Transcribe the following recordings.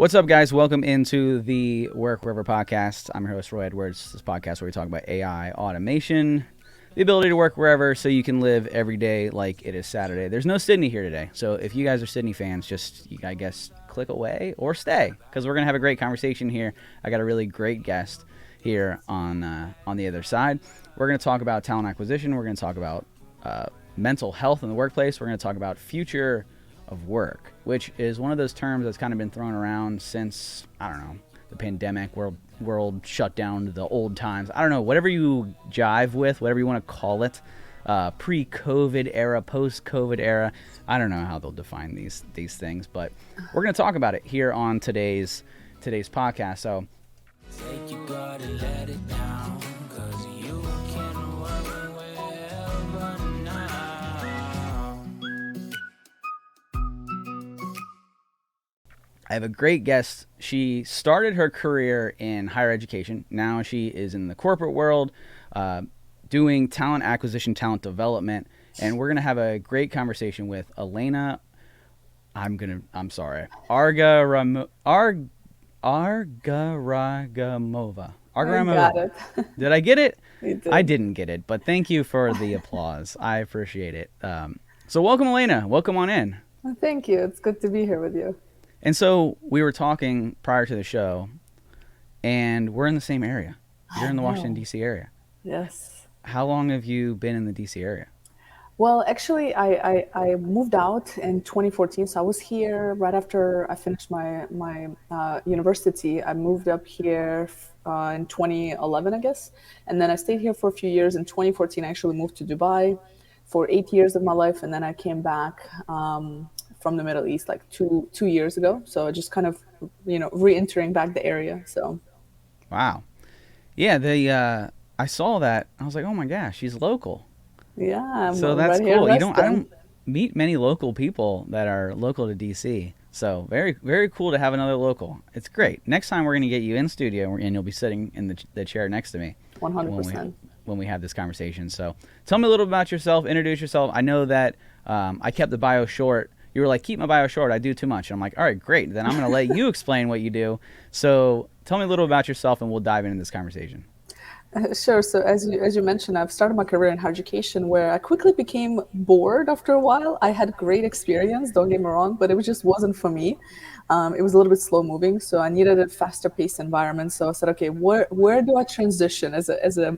What's up, guys? Welcome into the Work Wherever podcast. I'm your host, Roy Edwards. This podcast where we talk about AI, automation, the ability to work wherever so you can live every day like it is Saturday. There's no Sydney here today. So if you guys are Sydney fans, just, I guess, click away or stay because we're going to have a great conversation here. I got a really great guest here on the other side. We're going to talk about talent acquisition. We're going to talk about mental health in the workplace. We're going to talk about future of work, which is one of those terms that's kind of been thrown around since, I don't know, the pandemic, world shut down to the old times. I don't know, whatever you jive with, whatever you want to call it, pre-COVID era, post-COVID era. I don't know how they'll define these things, but we're going to talk about it here on today's podcast. So take your God and let it down, 'cause you can work wherever now. I have a great guest. She started her career in higher education. Now she is in the corporate world, doing talent acquisition, talent development, and we're gonna have a great conversation with Elena. I'm sorry, Agaragimova. I got it. Did I get it? You did. I didn't get it, but thank you for the applause. I appreciate it. So welcome, Elena. Welcome on in. Well, thank you. It's good to be here with you. And so we were talking prior to the show, and we're in the same area. You're in the Washington, D.C. area. Yes. How long have you been in the D.C. area? Well, actually, I moved out in 2014. So I was here right after I finished my university. I moved up here in 2011, I guess. And then I stayed here for a few years. In 2014, I actually moved to Dubai for 8 years of my life. And then I came back from the Middle East like two years ago. So just kind of, re-entering back the area. So. Wow. Yeah, I saw that. I was like, oh my gosh, she's local. Yeah, I'm so that's right cool. Here I don't meet many local people that are local to DC. So very, very cool to have another local. It's great. Next time we're going to get you in studio and you'll be sitting in the chair next to me. 100%. When we have this conversation. So tell me a little about yourself. Introduce yourself. I know that I kept the bio short. You were like, keep my bio short. I do too much. And I'm like, all right, great. Then I'm going to let you explain what you do. So tell me a little about yourself and we'll dive into this conversation. Sure. So as you mentioned, I've started my career in higher education where I quickly became bored after a while. I had great experience, don't get me wrong, but it just wasn't for me. It was a little bit slow moving, so I needed a faster paced environment. So I said, okay, where do I transition as a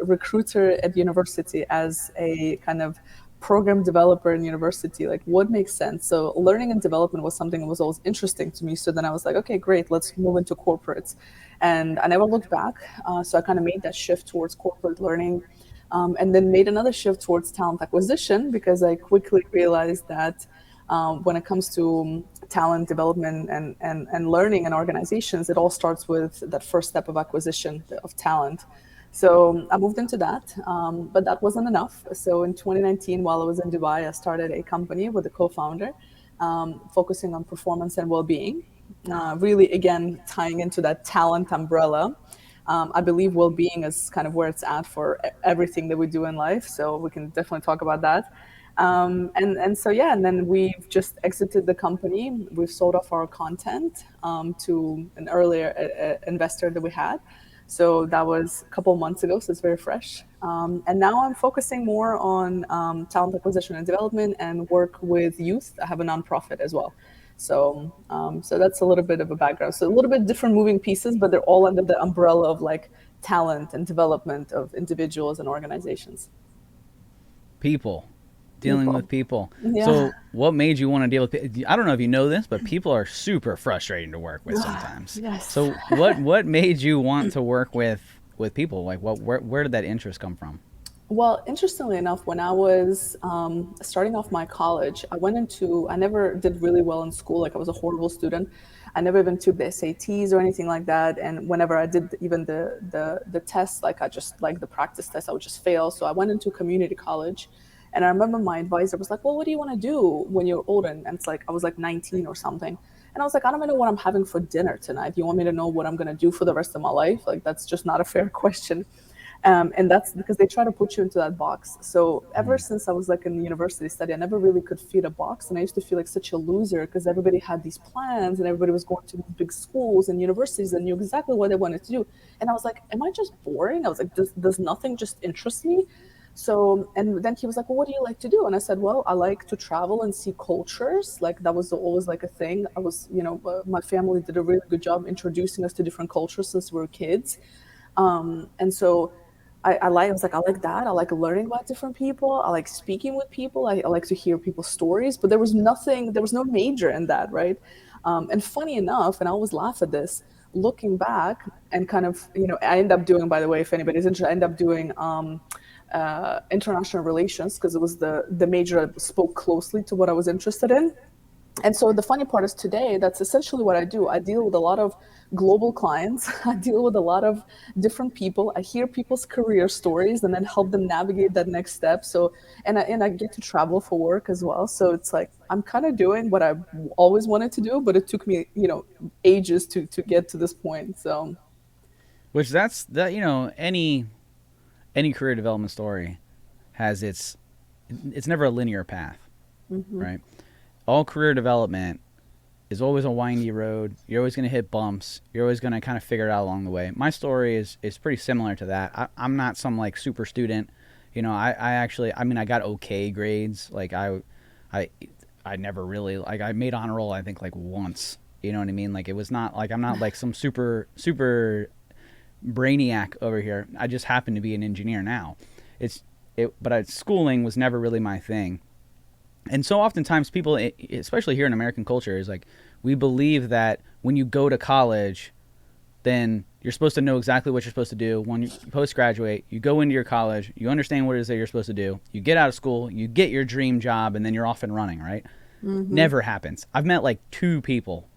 recruiter at university, as a kind of program developer in university, like what makes sense? So learning and development was something that was always interesting to me. So then I was like, okay, great, let's move into corporates. And I never looked back. So I kind of made that shift towards corporate learning, and then made another shift towards talent acquisition because I quickly realized that when it comes to talent development and learning in organizations, it all starts with that first step of acquisition of talent. So I moved into that, but that wasn't enough. So in 2019, while I was in Dubai, I started a company with a co-founder, focusing on performance and well-being, really, again, tying into that talent umbrella. I believe well-being is kind of where it's at for everything that we do in life. So we can definitely talk about that. And then we've just exited the company. We've sold off our content to an earlier investor that we had. So that was a couple of months ago, so it's very fresh. And now I'm focusing more on talent acquisition and development and work with youth. I have a nonprofit as well. So that's a little bit of a background. So a little bit different moving pieces, but they're all under the umbrella of like talent and development of individuals and organizations. Dealing with people. Yeah. So what made you want to deal with people? I don't know if you know this, but people are super frustrating to work with sometimes. Yes. So what made you want to work with people? Like where did that interest come from? Well, interestingly enough, when I was starting off my college, I never did really well in school. Like I was a horrible student. I never even took the SATs or anything like that. And whenever I did even the tests, like I just like the practice test, I would just fail. So I went into community college. And I remember my advisor was like, well, what do you want to do when you're older? And it's like, I was like 19 or something. And I was like, I don't even know what I'm having for dinner tonight. You want me to know what I'm going to do for the rest of my life? Like, that's just not a fair question. And that's because they try to put you into that box. So ever since I was like in university study, I never really could fit a box, and I used to feel like such a loser because everybody had these plans and everybody was going to these big schools and universities and knew exactly what they wanted to do. And I was like, am I just boring? I was like, does nothing just interest me? So, and then he was like, well, what do you like to do? And I said, well, I like to travel and see cultures. Like that was always like a thing. I was, my family did a really good job introducing us to different cultures since we were kids. And so I was like, I like that. I like learning about different people. I like speaking with people. I like to hear people's stories, but there was no major in that, right? And funny enough, and I always laugh at this, looking back and kind of, I end up doing, by the way, if anybody's interested, I end up doing international relations because it was the major that spoke closely to what I was interested in. And so the funny part is today, that's essentially what I do. I deal with a lot of global clients. I deal with a lot of different people. I hear people's career stories and then help them navigate that next step. So, and I get to travel for work as well. So it's like I'm kind of doing what I always wanted to do, but it took me, ages to get to this point. So, Which that's that any career development story has it's never a linear path, mhm. right? All career development is always a windy road. You're always going to hit bumps. You're always going to kind of figure it out along the way. My story is pretty similar to that. I'm not some like super student. I actually, I mean, I got okay grades. Like I, I never really, like, I made honor roll, I think, like once. You know what I mean? Like, it was not like, I'm not like some super brainiac over here. I just happen to be an engineer now. But schooling was never really my thing. And so oftentimes people, especially here in American culture, is like we believe that when you go to college, then you're supposed to know exactly what you're supposed to do. When you post-graduate, you go into your college, you understand what it is that you're supposed to do. You get out of school, you get your dream job, and then you're off and running, right? Mhm. Never happens. I've met like two people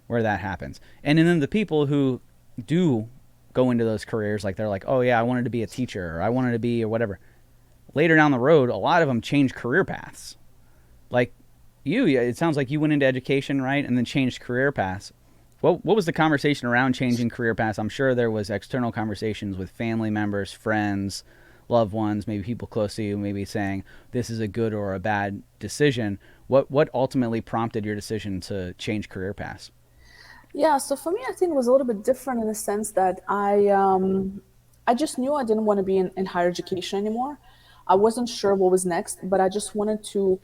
where that happens. And then the people who do go into those careers, like they're like, oh yeah, I wanted to be a teacher, or I wanted to be, or whatever. Later down the road, a lot of them change career paths. Like it sounds like you went into education, right, and then changed career paths. What was the conversation around changing career paths? I'm sure there was external conversations with family members, friends, loved ones, maybe people close to you, maybe saying this is a good or a bad decision. What ultimately prompted your decision to change career paths? Yeah, so for me, I think it was a little bit different in the sense that I just knew I didn't want to be in higher education anymore. I wasn't sure what was next, but I just wanted to,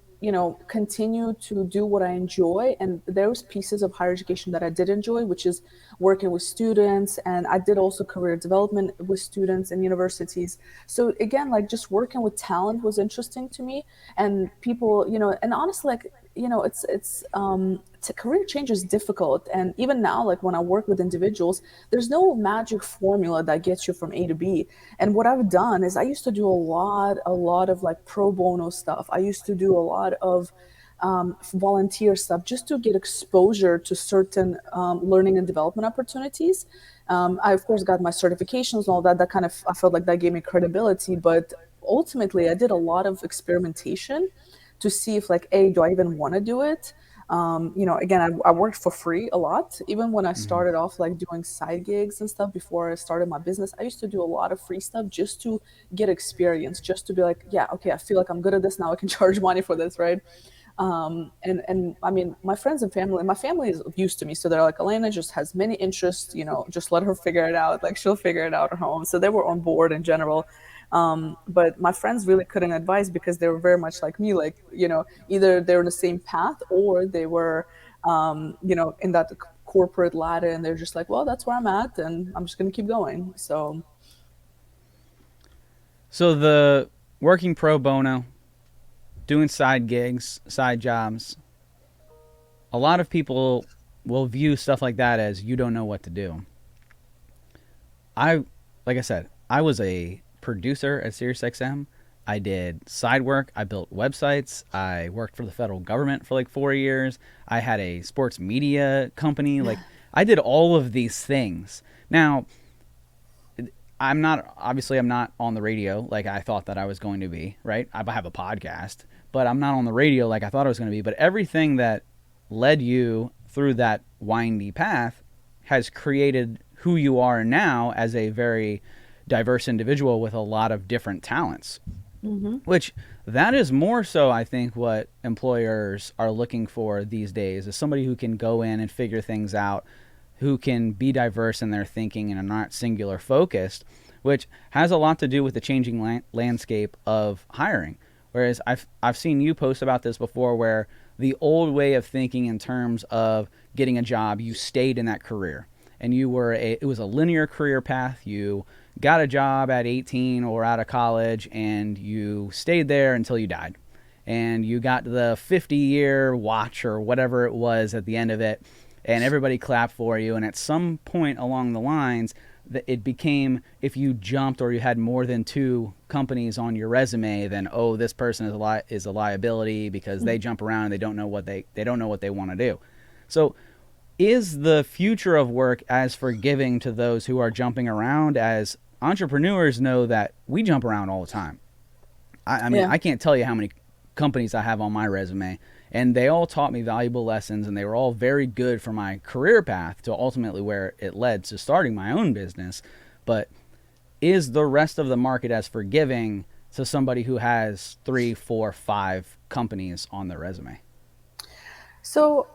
continue to do what I enjoy. And there was pieces of higher education that I did enjoy, which is working with students, and I did also career development with students in universities. So again, like just working with talent was interesting to me, and people, and honestly, like career change is difficult, and even now, like when I work with individuals, there's no magic formula that gets you from A to B. And what I've done is I used to do a lot of like pro bono stuff. I used to do a lot of volunteer stuff just to get exposure to certain learning and development opportunities. I of course got my certifications and all that. That kind of, I felt like that gave me credibility, but ultimately I did a lot of experimentation to see if, like, a, do I even want to do it. Again, I worked for free a lot. Even when I Mm-hmm. started off like doing side gigs and stuff before I started my business, I used to do a lot of free stuff just to get experience, just to be like, yeah, okay, I feel like I'm good at this now. I can charge money for this, right? And I mean, my family is used to me, so they're like, Elena just has many interests, just let her figure it out. Like she'll figure it out at home. So they were on board in general. But my friends really couldn't advise because they were very much like me, like, either they're in the same path or they were, in that corporate ladder, and they're just like, well, that's where I'm at, and I'm just gonna keep going. So So the working pro bono, doing side gigs, side jobs, a lot of people will view stuff like that as you don't know what to do. I, like I said, I was a producer at SiriusXM. I did side work. I built websites. I worked for the federal government for like 4 years. I had a sports media company. Like, I did all of these things. Now, I'm not on the radio like I thought that I was going to be, right? I have a podcast, but I'm not on the radio like I thought I was going to be. But everything that led you through that windy path has created who you are now as a very diverse individual with a lot of different talents, Hmm. which that is more so, I think, what employers are looking for these days is somebody who can go in and figure things out, who can be diverse in their thinking and are not singular focused, which has a lot to do with the changing landscape of hiring. Whereas I've seen you post about this before, where the old way of thinking in terms of getting a job, you stayed in that career, and it was a linear career path. You got a job at 18 or out of college, and you stayed there until you died, and you got the 50-year watch or whatever it was at the end of it, and everybody clapped for you. And at some point along the lines, it became, if you jumped or you had more than two companies on your resume, then this person is a liability because they jump around and they don't know what they want to do. So is the future of work as forgiving to those who are jumping around, as entrepreneurs know that we jump around all the time? I mean, Yeah. I can't tell you how many companies I have on my resume, and they all taught me valuable lessons, and they were all very good for my career path to ultimately where it led to starting my own business. But is the rest of the market as forgiving to somebody who has 3, 4, 5 companies on their resume? So,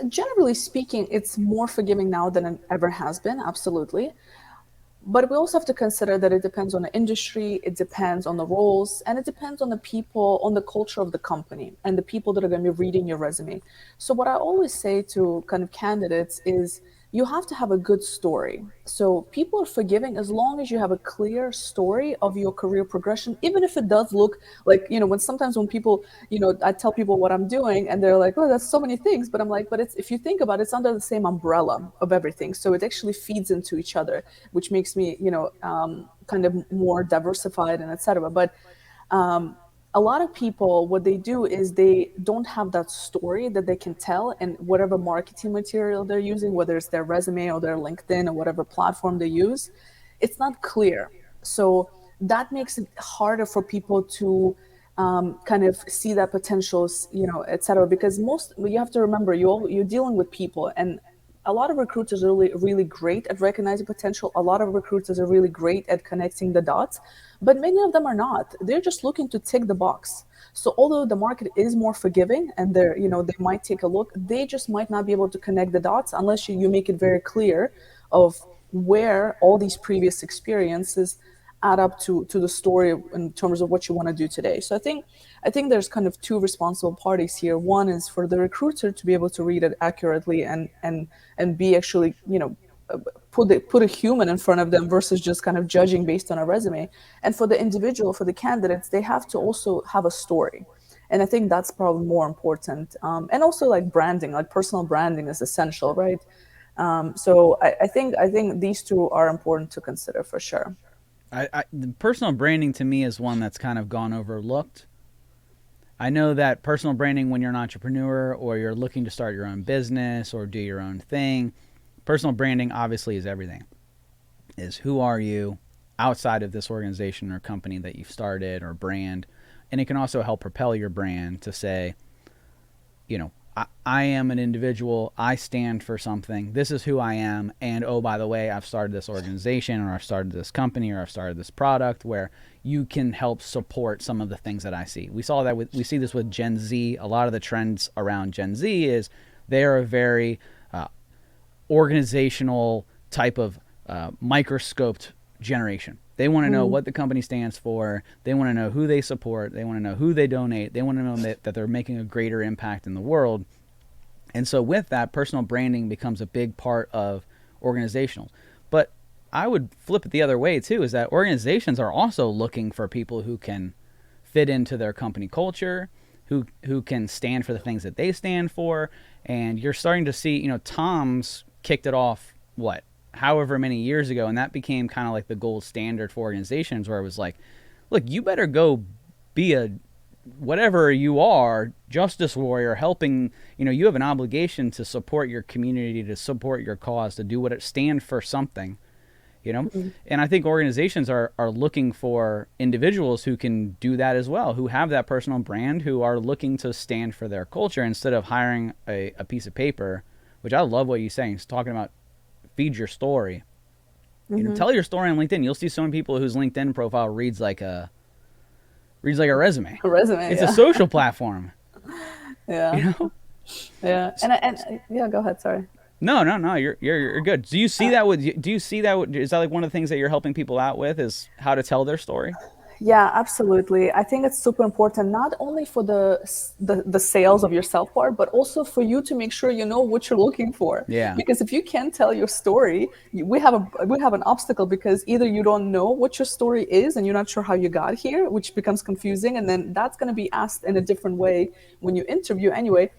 generally speaking, it's more forgiving now than it ever has been, absolutely. But we also have to consider that it depends on the industry, it depends on the roles, and it depends on the people, on the culture of the company, and the people that are going to be reading your resume. So, what I always say to kind of candidates is you have to have a good story. So, people are forgiving as long as you have a clear story of your career progression, even if it does look like, when sometimes when people, I tell people what I'm doing and they're like, oh, that's so many things. But I'm like, but it's, if you think about it, it's under the same umbrella of everything. So, it actually feeds into each other, which makes me, kind of more diversified and etc. But um, a lot of people, what they do is they don't have that story that they can tell, and whatever marketing material they're using, whether it's their resume or their LinkedIn or whatever platform they use, it's not clear. So that makes it harder for people to kind of see that potential, et cetera. Because you have to remember, you're dealing with people, and a lot of recruiters are really, really great at recognizing potential. A lot of recruiters are really great at connecting the dots, but many of them are not. They're just looking to tick the box. So although the market is more forgiving and they might take a look, they just might not be able to connect the dots unless you make it very clear of where all these previous experiences add up to the story in terms of what you want to do today. So I think there's kind of two responsible parties here. One is for the recruiter to be able to read it accurately and be actually, put a human in front of them versus just kind of judging based on a resume. And for the individual, for the candidates, they have to also have a story. And I think that's probably more important. And also like branding, like personal branding is essential, right? So I think these two are important to consider for sure. The personal branding to me is one that's kind of gone overlooked. I know that personal branding, when you're an entrepreneur or you're looking to start your own business or do your own thing, personal branding obviously is everything. Is who are you outside of this organization or company that you've started or brand, and it can also help propel your brand to say, I am an individual. I stand for something. This is who I am. And oh, by the way, I've started this organization or I've started this company or I've started this product where you can help support some of the things that I see. We see this with Gen Z. A lot of the trends around Gen Z is they are a very organizational type of microscoped generation. They want to know Mm, what the company stands for. They want to know who they support. They want to know who they donate. They want to know that they're making a greater impact in the world. And so with that, personal branding becomes a big part of organizational. But I would flip it the other way too, is that organizations are also looking for people who can fit into their company culture, who can stand for the things that they stand for. And you're starting to see, Tom's kicked it off however many years ago, and that became kind of like the gold standard for organizations, where it was like, look, you better go be a whatever you are, justice warrior, helping, you have an obligation to support your community, to support your cause, to do what it stand for something, mm. and I think organizations are looking for individuals who can do that as well, who have that personal brand, who are looking to stand for their culture instead of hiring a piece of paper, which I love what you're saying. It's talking about feed your story. Tell your story on LinkedIn. You'll see so many people whose LinkedIn profile reads like a resume. A resume, It's a yeah. social platform. Yeah. You know? Yeah. And yeah, go ahead, sorry. No. You're good. Do you see that with? Do you see that? Is that like one of the things that you're helping people out with? Is how to tell their story? Yeah, absolutely. I think it's super important, not only for the sales of yourself part, but also for you to make sure you know what you're looking for. Yeah. Because if you can't tell your story, we have an obstacle, because either you don't know what your story is and you're not sure how you got here, which becomes confusing, and then that's going to be asked in a different way when you interview anyway.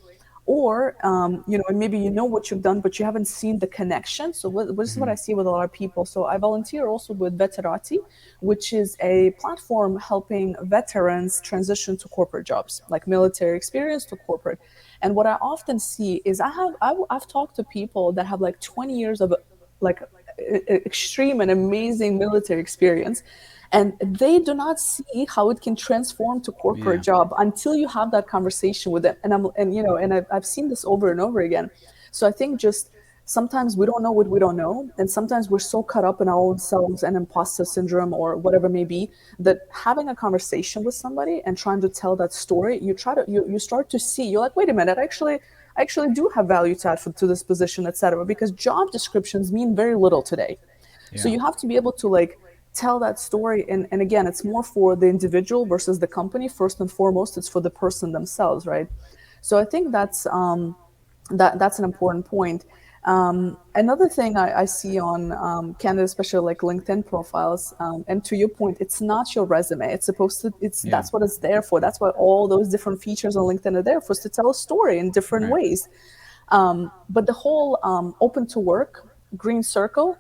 Or and maybe you know what you've done, but you haven't seen the connection. So this is what I see with a lot of people. So I volunteer also with Veterati, which is a platform helping veterans transition to corporate jobs, like military experience to corporate. And what I often see is I've talked to people that have like 20 years of like extreme and amazing military experience, and they do not see how it can transform to corporate Yeah. job until you have that conversation with them. I've seen this over and over again. So I think just sometimes we don't know what we don't know, and sometimes we're so caught up in our own selves and imposter syndrome or whatever it may be, that having a conversation with somebody and trying to tell that story, you start to see, you're like, wait a minute, I actually do have value to add to this position, etc. Because job descriptions mean very little today. So Yeah. you have to be able to like tell that story. And again, it's more for the individual versus the company. First and foremost, it's for the person themselves, right? So I think that's an important point. Another thing I see on candidates, especially like LinkedIn profiles, and to your point, it's not your resume. It's supposed to. Yeah. That's what it's there for. That's why all those different features on LinkedIn are there for us to tell a story in different Right. ways. But the whole open to work green circle,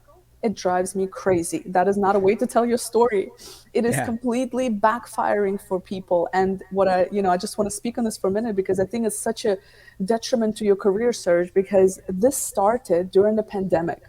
it drives me crazy. That is not a way to tell your story. It is Yeah. completely backfiring for people. And I just want to speak on this for a minute, because I think it's such a detriment to your career search, because this started during the pandemic.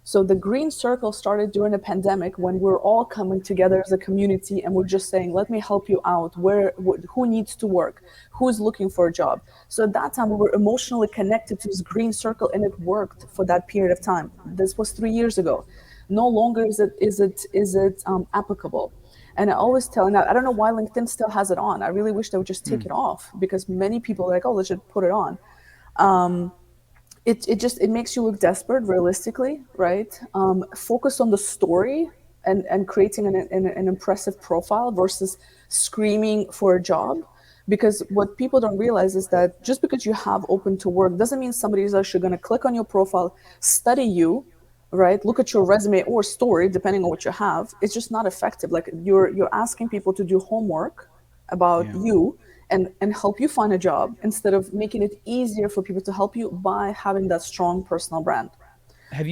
So the green circle started during the pandemic, when we're all coming together as a community and we're just saying, let me help you out. Who needs to work? Who's looking for a job? So at that time we were emotionally connected to this green circle, and it worked for that period of time. This was 3 years ago. No longer is it applicable. And I always tell, and I don't know why LinkedIn still has it on. I really wish they would just take it off, because many people are like, oh, let's just put it on. It makes you look desperate, realistically, right? Focus on the story and creating an impressive profile versus screaming for a job. Because what people don't realize is that just because you have open to work doesn't mean somebody is actually going to click on your profile, study you, right? Look at your resume or story, depending on what you have. It's just not effective. Like you're asking people to do homework about Yeah. you and help you find a job, instead of making it easier for people to help you by having that strong personal brand.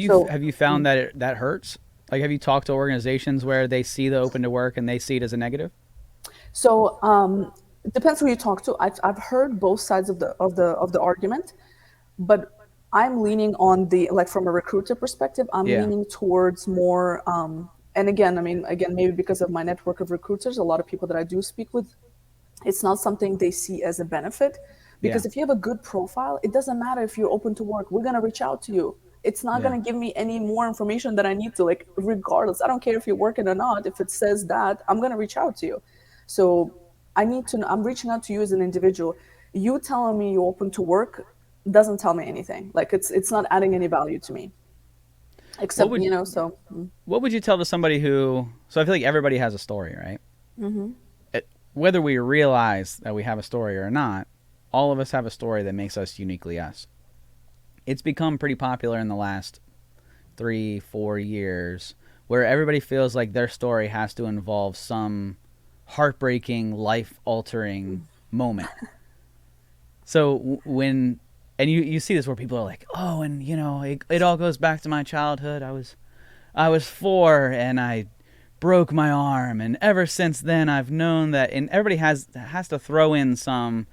So Have you found that that hurts? Like, have you talked to organizations where they see the open to work and they see it as a negative? so it depends who you talk to. I've heard both sides of the argument, but I'm leaning on the, like, from a recruiter perspective, I'm Yeah. leaning towards more. And again, I mean, again, maybe because of my network of recruiters, a lot of people that I do speak with, it's not something they see as a benefit. Yeah. Because if you have a good profile, it doesn't matter if you're open to work, we're going to reach out to you. It's not Yeah. going to give me any more information that I need to, like, regardless. I don't care if you're working or not. If it says that, I'm going to reach out to you. So I'm reaching out to you as an individual. You telling me you're open to work doesn't tell me anything. Like, it's not adding any value to me, What except, would so. what would you tell to somebody who? So I feel like everybody has a story, right? Whether we realize that we have a story or not, all of us have a story that makes us uniquely us. It's become pretty popular in the last 3, 4 years where everybody feels like their story has to involve some heartbreaking, life altering moment. So when and you see this where people are like, oh, and it all goes back to my childhood. I was 4 and I broke my arm, and ever since then I've known that. And everybody has to throw in some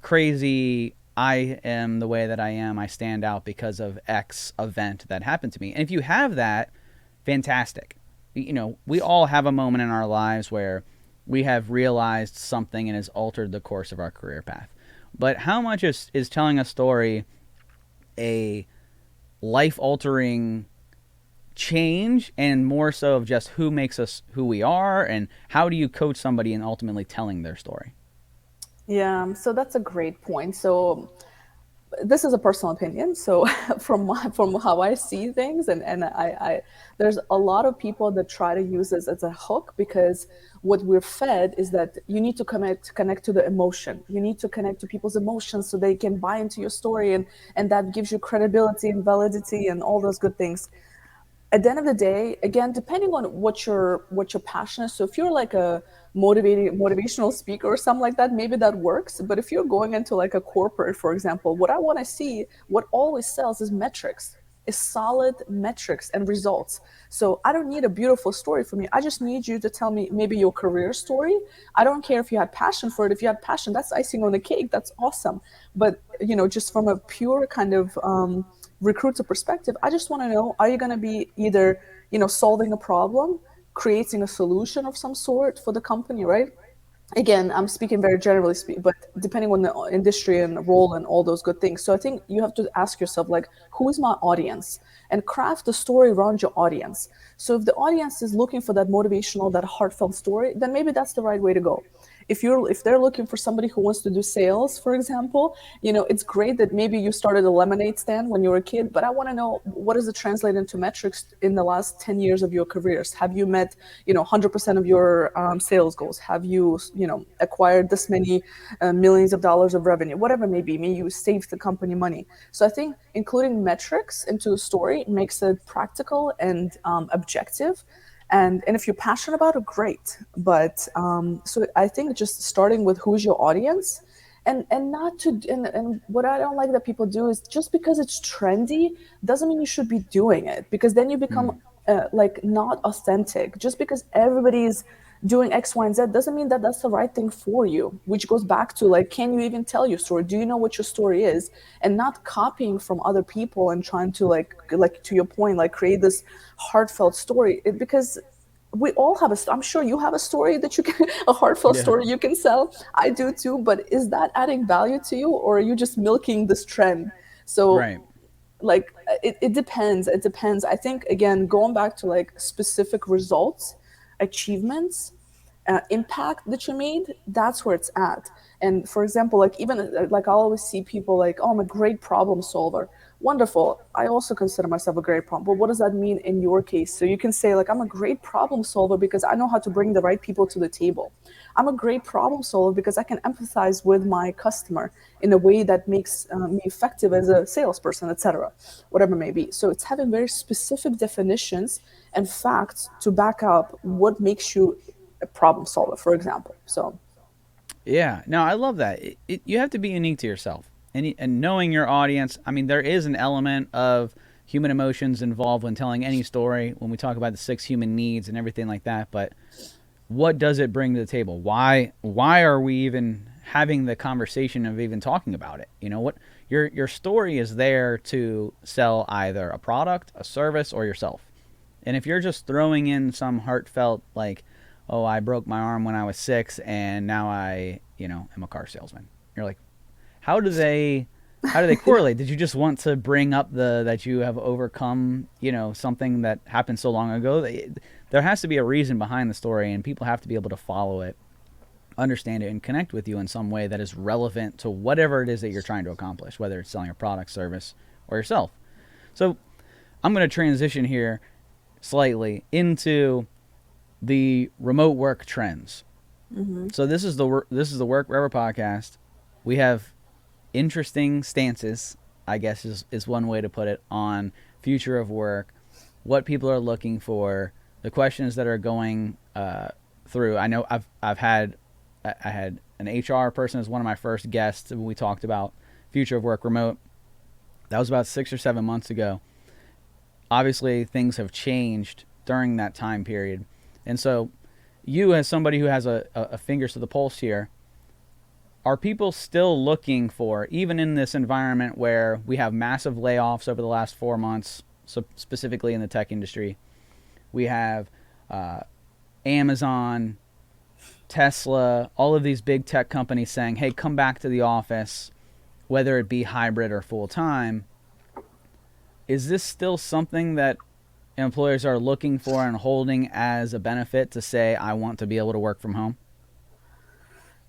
crazy, I am the way that I am, I stand out because of X event that happened to me. And if you have that, fantastic. We all have a moment in our lives where we have realized something and has altered the course of our career path. But how much is telling a story a life altering change and more so of just who makes us who we are, and how do you coach somebody in ultimately telling their story? Yeah, so that's a great point. So this is a personal opinion. So from how I see things, and there's a lot of people that try to use this as a hook, because what we're fed is that you need to connect to the emotion. You need to connect to people's emotions so they can buy into your story, and that gives you credibility and validity and all those good things. At the end of the day, again, depending on what your passion is. So if you're like a motivational speaker or something like that, maybe that works. But if you're going into like a corporate, for example, what I want to see, what always sells is metrics, is solid metrics and results. So I don't need a beautiful story from you. I just need you to tell me maybe your career story. I don't care if you had passion for it. If you had passion, that's icing on the cake. That's awesome. But just from a pure kind of recruiter perspective, I just want to know, are you going to be either, solving a problem, creating a solution of some sort for the company, right? Again, I'm speaking very generally but depending on the industry and role and all those good things. So I think you have to ask yourself, like, who is my audience, and craft a story around your audience. So if the audience is looking for that motivational, that heartfelt story, then maybe that's the right way to go. If they're looking for somebody who wants to do sales, for example, it's great that maybe you started a lemonade stand when you were a kid, but I want to know, what does it translate into metrics in the last 10 years of your careers? Have you met 100% of your sales goals? Have you acquired this many millions of dollars of revenue, whatever it may be? Maybe you saved the company money. So I think including metrics into the story makes it practical and objective. And if you're passionate about it, great. But so I think just starting with who's your audience, and not to and what I don't like that people do is, just because it's trendy doesn't mean you should be doing it, because then you become like not authentic. Just because everybody's doing X, Y, and Z doesn't mean that that's the right thing for you, which goes back to, like, can you even tell your story? Do you know what your story is? And not copying from other people and trying to, like to your point, like, create this heartfelt story. Because we all have I'm sure you have a story that you can a heartfelt Yeah. story you can sell. I do too, but is that adding value to you, or are you just milking this trend? So, Right. like, it depends. I think, again, going back to like specific results, achievements, impact that you made, that's where it's at. And for example, like, even like, I always see people like, oh, I'm a great problem solver. Wonderful. I also consider myself a great problem, but what does that mean in your case? So you can say, like, I'm a great problem solver because I know how to bring the right people to the table. I'm a great problem solver because I can empathize with my customer in a way that makes me effective as a salesperson, etc., whatever it may be. So it's having very specific definitions and facts to back up what makes you a problem solver, for example. So, Yeah, no, I love that. You have to be unique to yourself, and knowing your audience. I mean, there is an element of human emotions involved when telling any story. When we talk about the 6 human needs and everything like that, but what does it bring to the table? Why are we even having the conversation of even talking about it? What your story is there to sell either a product, a service, or yourself. And if you're just throwing in some heartfelt, like, oh, I broke my arm when I was 6 and now I, am a car salesman. You're like, how do they correlate? Did you just want to bring up that you have overcome, something that happened so long ago? There has to be a reason behind the story, and people have to be able to follow it, understand it, and connect with you in some way that is relevant to whatever it is that you're trying to accomplish, whether it's selling a product, service, or yourself. So I'm going to transition here slightly into the remote work trends. So this is the Work Wherever podcast. We have interesting stances, I guess is one way to put it, on future of work, what people are looking for, the questions that are going through. I know I had an HR person as one of my first guests when we talked about future of work remote. That was about 6 or 7 months ago. Obviously, things have changed during that time period, and so you, as somebody who has a fingers to the pulse here, are people still looking for, even in this environment where we have massive layoffs over the last 4 months, so specifically in the tech industry, we have Amazon, Tesla, all of these big tech companies saying, hey, come back to the office, whether it be hybrid or full time. Is this still something that employers are looking for and holding as a benefit to say, I want to be able to work from home?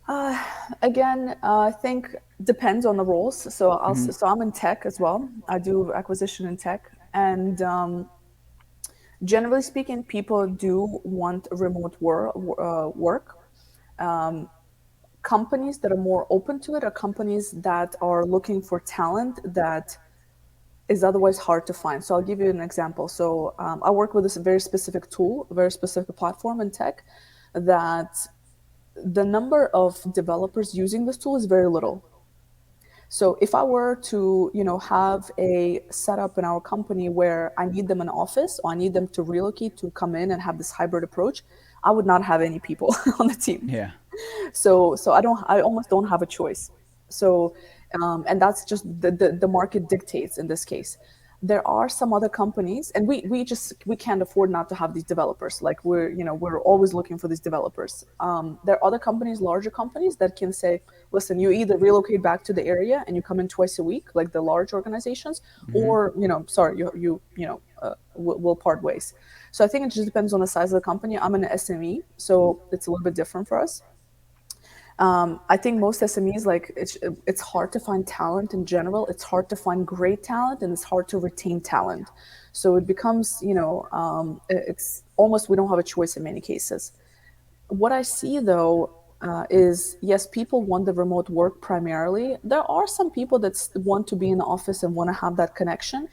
Uh, Again, I think depends on the roles. Mm-hmm. So I'm in tech as well. I do acquisition in tech, and generally speaking, people do want work. Companies that are more open to it are companies that are looking for talent that is otherwise hard to find. So I'll give you an example. So I work with this very specific tool, a very specific platform in tech that the number of developers using this tool is very little. So if I were to, have a setup in our company where I need them in office or I need them to relocate to come in and have this hybrid approach, I would not have any people on the team. Yeah. So I almost don't have a choice. So and that's just the market dictates in this case. There are some other companies, and we can't afford not to have these developers. Like we're always looking for these developers. There are other companies, larger companies, that can say, listen, you either relocate back to the area and you come in twice a week, like the large organizations, Mm-hmm. or sorry, we'll part ways. So I think it just depends on the size of the company. I'm an SME, so it's a little bit different for us. I think most SMEs, like it's hard to find talent in general. It's hard to find great talent, and it's hard to retain talent. So it becomes, it's almost we don't have a choice in many cases. What I see though is yes, people want the remote work primarily. There are some people that want to be in the office and want to have that connection,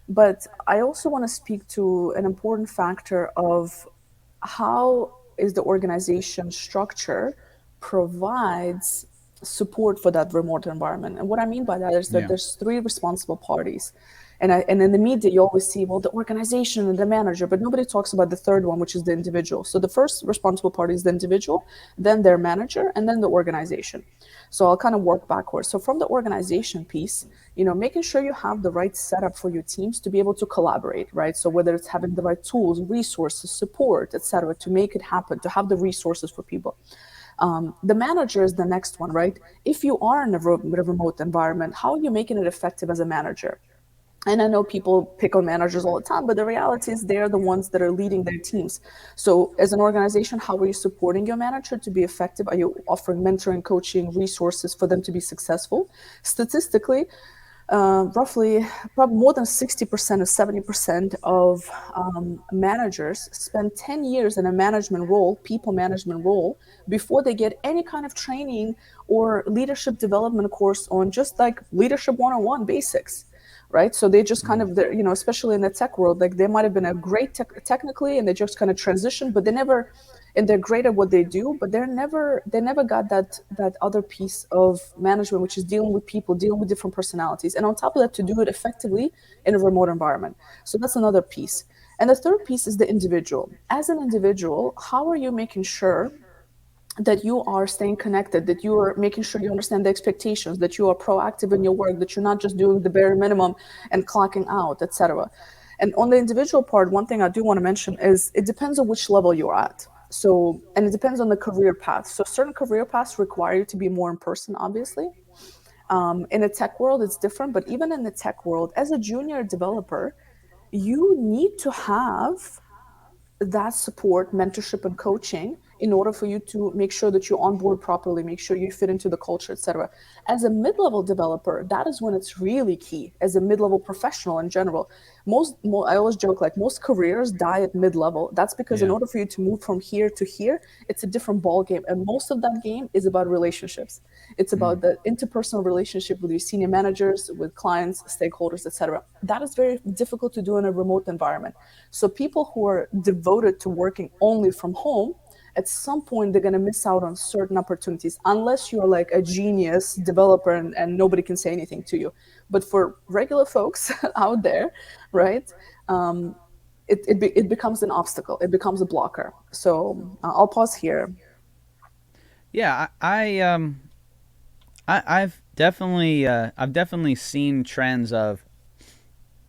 but I also want to speak to an important factor of how is the organization structure provides support for that remote environment. And what I mean by that is that Yeah. there's three responsible parties. And in the media, you always see, well, the organization and the manager, but nobody talks about the third one, which is the individual. So the first responsible party is the individual, then their manager, and then the organization. So I'll kind of work backwards. So from the organization piece, making sure you have the right setup for your teams to be able to collaborate, right? So whether it's having the right tools, resources, support, etc., to make it happen, to have the resources for people. The manager is the next one, right? If you are in a remote environment, how are you making it effective as a manager? And I know people pick on managers all the time, but the reality is they're the ones that are leading their teams. So, as an organization, how are you supporting your manager to be effective? Are you offering mentoring, coaching, resources for them to be successful? Statistically, roughly, probably more than 60% or 70% of managers spend 10 years in a management role, people management role, before they get any kind of training or leadership development course on just like leadership 101 basics, right? So they just kind Mm. of, especially in the tech world, like they might have been a great technically, and they just kind of transitioned, but they never, and they're great at what they do, but they never got that other piece of management, which is dealing with people, dealing with different personalities, and on top of that, to do it effectively in a remote environment. So that's another piece. And the third piece is the individual. As an individual, how are you making sure that you are staying connected, that you are making sure you understand the expectations, that you are proactive in your work, that you're not just doing the bare minimum and clocking out, etc. And on the individual part, one thing I do want to mention is it depends on which level you're at. So, and it depends on the career path. So, certain career paths require you to be more in person, obviously. In the tech world, it's different, but even in the tech world, as a junior developer, you need to have that support, mentorship, and coaching in order for you to make sure that you onboard properly, make sure you fit into the culture, etc. As a mid-level developer, that is when it's really key. As a mid-level professional in general, I always joke like most careers die at mid-level. That's because in Yeah. order for you to move from here to here, it's a different ball game, and most of that game is about relationships. It's Mm. about the interpersonal relationship with your senior managers, with clients, stakeholders, etc. That is very difficult to do in a remote environment. So people who are devoted to working only from home, at some point they're going to miss out on certain opportunities unless you're like a genius developer and nobody can say anything to you. But for regular folks out there, right, um, it becomes an obstacle, it becomes a blocker. So I'll pause here. Yeah. I've definitely seen trends of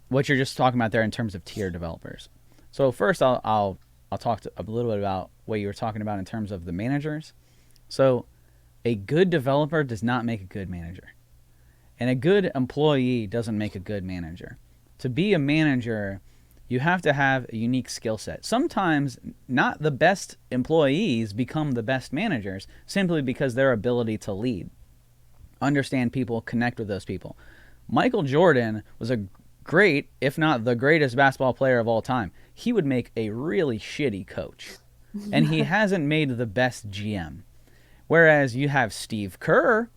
what you're just talking about there in terms of tier developers. So first, I'll talk a little bit about what you were talking about in terms of the managers. So a good developer does not make a good manager, and a good employee doesn't make a good manager. To be a manager, You have to have a unique skill set. Sometimes not the best employees become the best managers simply because their ability to lead, understand people, connect with those people. Michael Jordan was a great, if not the greatest basketball player of all time. He would make a really shitty coach. And he hasn't made the best GM. Whereas you have Steve Kerr,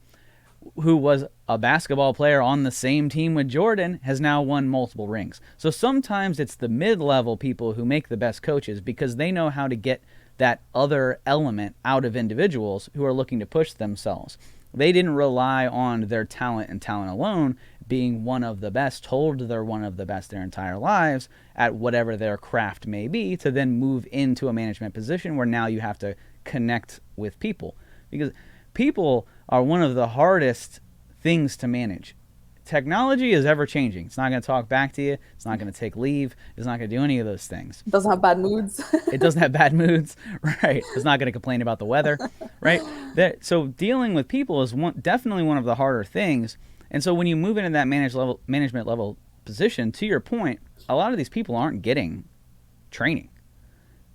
who was a basketball player on the same team with Jordan, has now won multiple rings. So sometimes it's the mid-level people who make the best coaches because they know how to get that other element out of individuals who are looking to push themselves. They didn't rely on their talent and talent alone being one of the best, told they're one of the best their entire lives at whatever their craft may be, to then move into a management position where now you have to connect with people. Because people are one of the hardest things to manage. Technology is ever changing. It's not going to talk back to you. It's not going to take leave. It's not going to do any of those things. It doesn't have bad moods. It doesn't have bad moods, right? It's not going to complain about the weather, right? So dealing with people is definitely one of the harder things. And so when you move into that management level position, to your point, a lot of these people aren't getting training.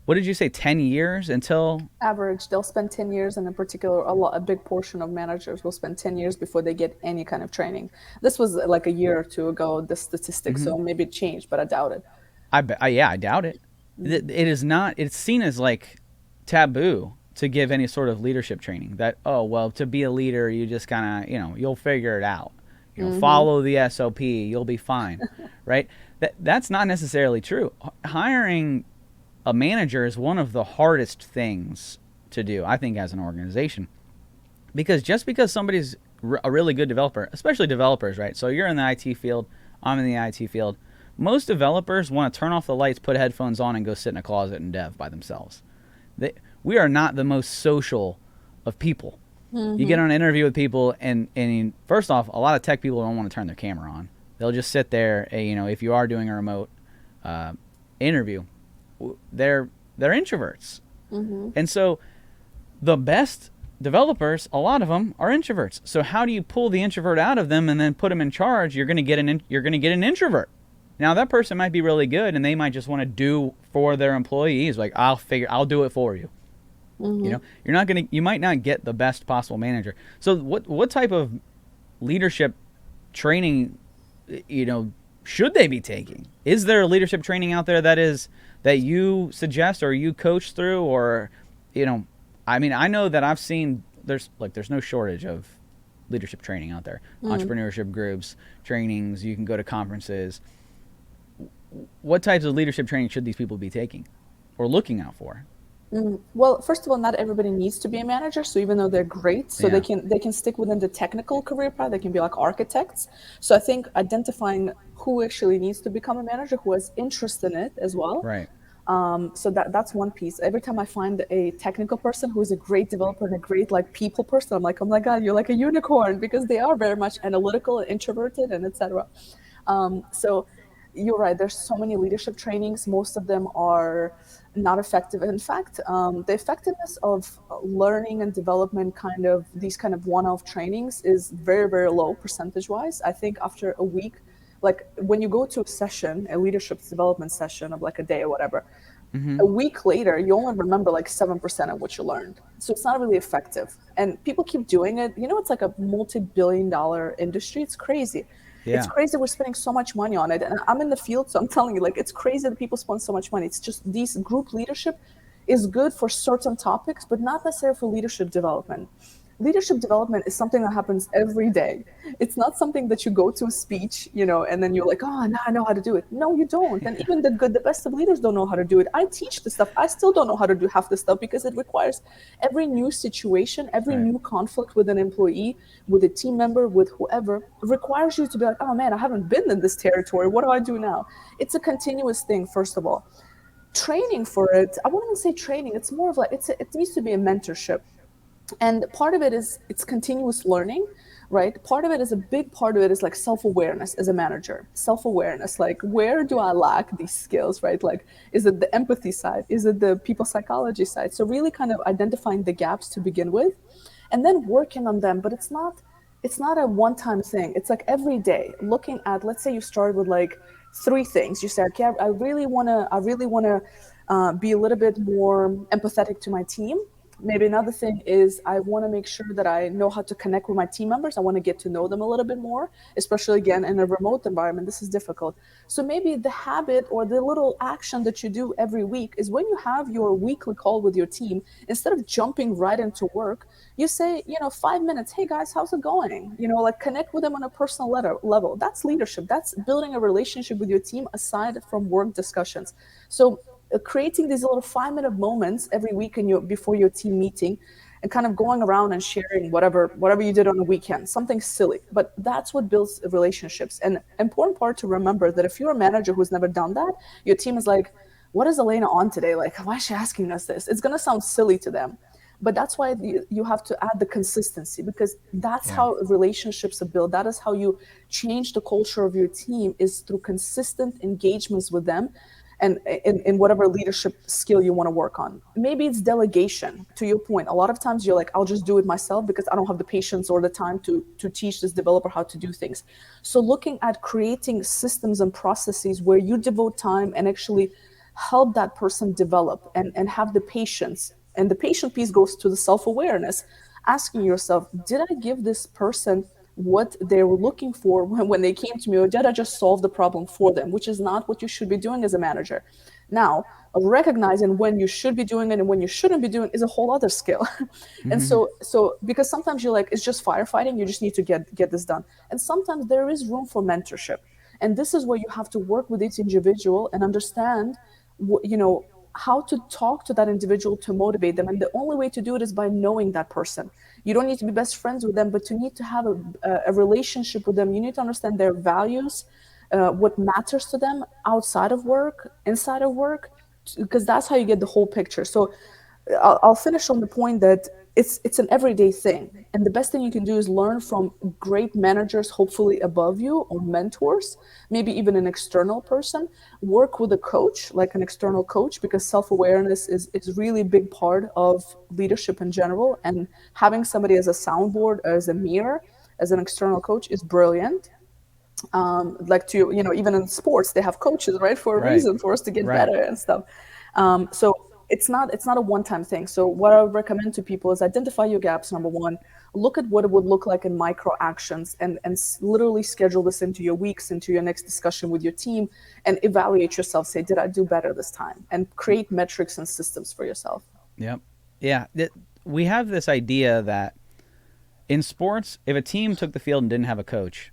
What did you say, 10 years until? Average, they'll spend 10 years, and in particular, a big portion of managers will spend 10 years before they get any kind of training. This was like a year or two ago, the statistic, so maybe it changed, but I doubt it. I doubt it. It is not, it's seen as like taboo to give any sort of leadership training. That, oh, well, to be a leader, you just kind of, you'll figure it out. Follow the SOP, you'll be fine, right? That's not necessarily true. Hiring a manager is one of the hardest things to do, I think, as an organization. Because just because somebody's a really good developer, especially developers, right? So you're in the IT field, I'm in the IT field. Most developers want to turn off the lights, put headphones on, and go sit in a closet and dev by themselves. We are not the most social of people. You get on an interview with people, and first off, a lot of tech people don't want to turn their camera on. They'll just sit there, if you are doing a remote interview, they're introverts. And so the best developers, a lot of them are introverts. So how do you pull the introvert out of them and then put them in charge? You're going to get an introvert. Now that person might be really good, and they might just want to do for their employees. Like, I'll do it for you. You might not get the best possible manager. So what type of leadership training, should they be taking? Is there a leadership training out there that you suggest or you coach through? Or, I know that I've seen there's no shortage of leadership training out there. Entrepreneurship groups, trainings, you can go to conferences. What types of leadership training should these people be taking or looking out for? Well, first of all, not everybody needs to be a manager. So even though they're great, they can stick within the technical career path. They can be like architects. So I think identifying who actually needs to become a manager, who has interest in it as well. Right. So that's one piece. Every time I find a technical person who is a great developer and a great people person, I'm like, oh my God, you're like a unicorn, because they are very much analytical and introverted and etc. So you're right. There's so many leadership trainings. Most of them are not effective. In fact, the effectiveness of learning and development, these kind of one-off trainings, is very, very low percentage-wise. I think after a week, like when you go to a session, a leadership development session of like a day or whatever, a week later, you only remember like 7% of what you learned. So it's not really effective. And people keep doing it. It's like a multi-billion-dollar industry. It's crazy. Yeah. It's crazy we're spending so much money on it. And I'm in the field, so I'm telling you, it's crazy that people spend so much money. It's just these group leadership is good for certain topics, but not necessarily for leadership development. Leadership development is something that happens every day. It's not something that you go to a speech, and then you're like, oh, now I know how to do it. No, you don't. And even the best of leaders don't know how to do it. I teach the stuff. I still don't know how to do half the stuff, because it requires every new situation, every new conflict with an employee, with a team member, with whoever, requires you to be like, oh man, I haven't been in this territory. What do I do now? It's a continuous thing, first of all. Training for it, I wouldn't even say training. It's more of it needs to be a mentorship. And part of it is it's continuous learning, right? Part of it is a big part of it is like self-awareness as a manager. Self-awareness, like, where do I lack these skills, right? Like, is it the empathy side? Is it the people psychology side? So really kind of identifying the gaps to begin with, and then working on them. But it's not a one-time thing. It's like every day looking at, let's say you start with like three things. You said, okay, I really want to be a little bit more empathetic to my team. Maybe another thing is I want to make sure that I know how to connect with my team members. I want to get to know them a little bit more, especially again in a remote environment. This is difficult. So maybe the habit or the little action that you do every week is when you have your weekly call with your team, instead of jumping right into work, you say, 5 minutes, hey guys, how's it going? Like connect with them on a personal level. That's leadership. That's building a relationship with your team aside from work discussions. So creating these little 5-minute moments every week before your team meeting, and kind of going around and sharing whatever you did on the weekend, something silly, but that's what builds relationships. And important part to remember that if you're a manager who's never done that, your team is like, what is Elena on today? Like, why is she asking us this? It's going to sound silly to them, but that's why you have to add the consistency, because that's Yeah. how relationships are built. That is how you change the culture of your team, is through consistent engagements with them, and in whatever leadership skill you want to work on. Maybe it's delegation. To your point, a lot of times you're like, I'll just do it myself because I don't have the patience or the time to teach this developer how to do things. So looking at creating systems and processes where you devote time and actually help that person develop and have the patience. And the patient piece goes to the self-awareness, asking yourself, did I give this person what they were looking for when they came to me, or did I just solve the problem for them, which is not what you should be doing as a manager. Now, recognizing when you should be doing it and when you shouldn't be doing it is a whole other skill. And so because sometimes you're like, it's just firefighting, you just need to get this done. And sometimes there is room for mentorship. And this is where you have to work with each individual and understand how to talk to that individual to motivate them. And the only way to do it is by knowing that person. You don't need to be best friends with them, but you need to have a relationship with them. You need to understand their values, what matters to them outside of work, inside of work, because that's how you get the whole picture. So I'll finish on the point that it's an everyday thing, and the best thing you can do is learn from great managers, hopefully above you, or mentors, maybe even an external person. Work with a coach, like an external coach, because self-awareness is really a big part of leadership in general, and having somebody as a soundboard, as a mirror, as an external coach is brilliant. Like, to even in sports they have coaches, right, for a Right. reason, for us to get Right. better and stuff. So it's not a one-time thing. So what I would recommend to people is identify your gaps. Number one, look at what it would look like in micro actions, and literally schedule this into your weeks, into your next discussion with your team, and evaluate yourself. Say, did I do better this time? And create metrics and systems for yourself. Yep. Yeah. We have this idea that in sports, if a team took the field and didn't have a coach,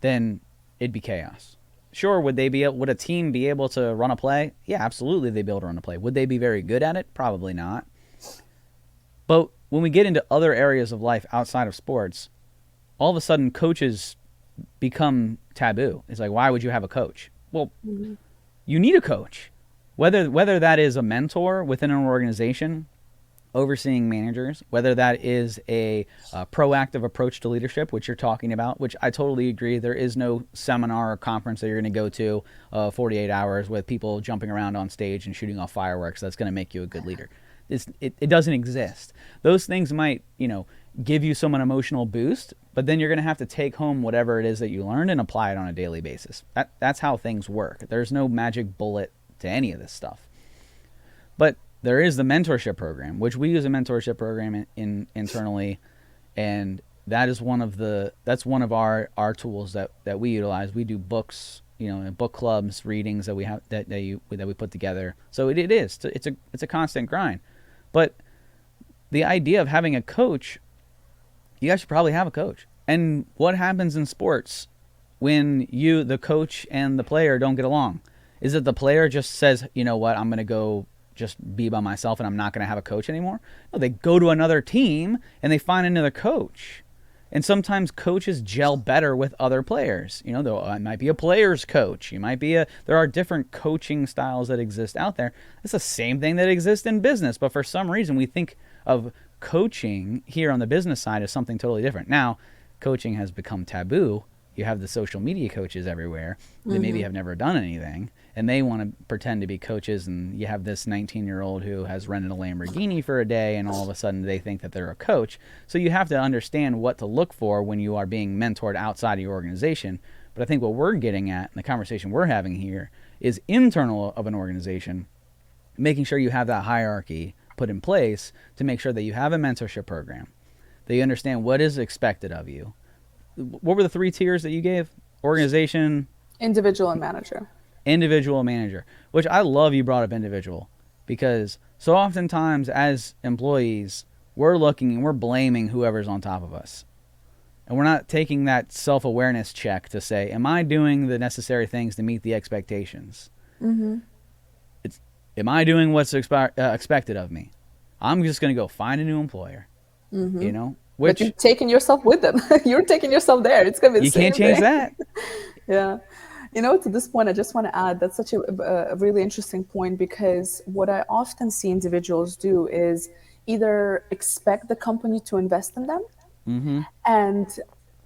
then it'd be chaos. Sure, would a team be able to run a play? Yeah, absolutely they'd be able to run a play. Would they be very good at it? Probably not. But when we get into other areas of life outside of sports, all of a sudden coaches become taboo. It's like, why would you have a coach? Well, you need a coach. Whether that is a mentor within an organization overseeing managers, whether that is a proactive approach to leadership, which you're talking about, which I totally agree. There is no seminar or conference that you're going to go to 48 hours with people jumping around on stage and shooting off fireworks that's going to make you a good leader. It doesn't exist. Those things might, give you some an emotional boost, but then you're going to have to take home whatever it is that you learned and apply it on a daily basis. That's how things work. There's no magic bullet to any of this stuff. But there is the mentorship program, which we use a mentorship program internally, and that's one of our tools that we utilize. We do books, book clubs, readings that we have that we put together. So it's a constant grind. But the idea of having a coach, you guys should probably have a coach. And what happens in sports when the coach and the player don't get along? Is it the player just says, you know what, I'm going to go just be by myself and I'm not going to have a coach anymore? No, they go to another team and they find another coach. And sometimes coaches gel better with other players. It might be a player's coach. There are different coaching styles that exist out there. It's the same thing that exists in business, but for some reason we think of coaching here on the business side as something totally different. Now, coaching has become taboo. You have the social media coaches everywhere that maybe have never done anything, and they want to pretend to be coaches, and you have this 19-year-old who has rented a Lamborghini for a day, and all of a sudden they think that they're a coach. So you have to understand what to look for when you are being mentored outside of your organization But I think what we're getting at in the conversation we're having here is internal of an organization, making sure you have that hierarchy put in place to make sure that you have a mentorship program, that you understand what is expected of you. What were the three tiers that you gave? Organization, Individual and manager. individual, manager, which I love you brought up individual, because so oftentimes as employees, we're looking and we're blaming whoever's on top of us. And we're not taking that self-awareness check to say, am I doing the necessary things to meet the expectations? Mm-hmm. Am I doing what's expected of me? I'm just going to go find a new employer, Mm-hmm. you know, But you're which taking yourself with them. You're taking yourself there. It's going to be the you can't same change thing. that. Yeah. To this point, I just want to add that's such a really interesting point, because what I often see individuals do is either expect the company to invest in them, Mm-hmm. and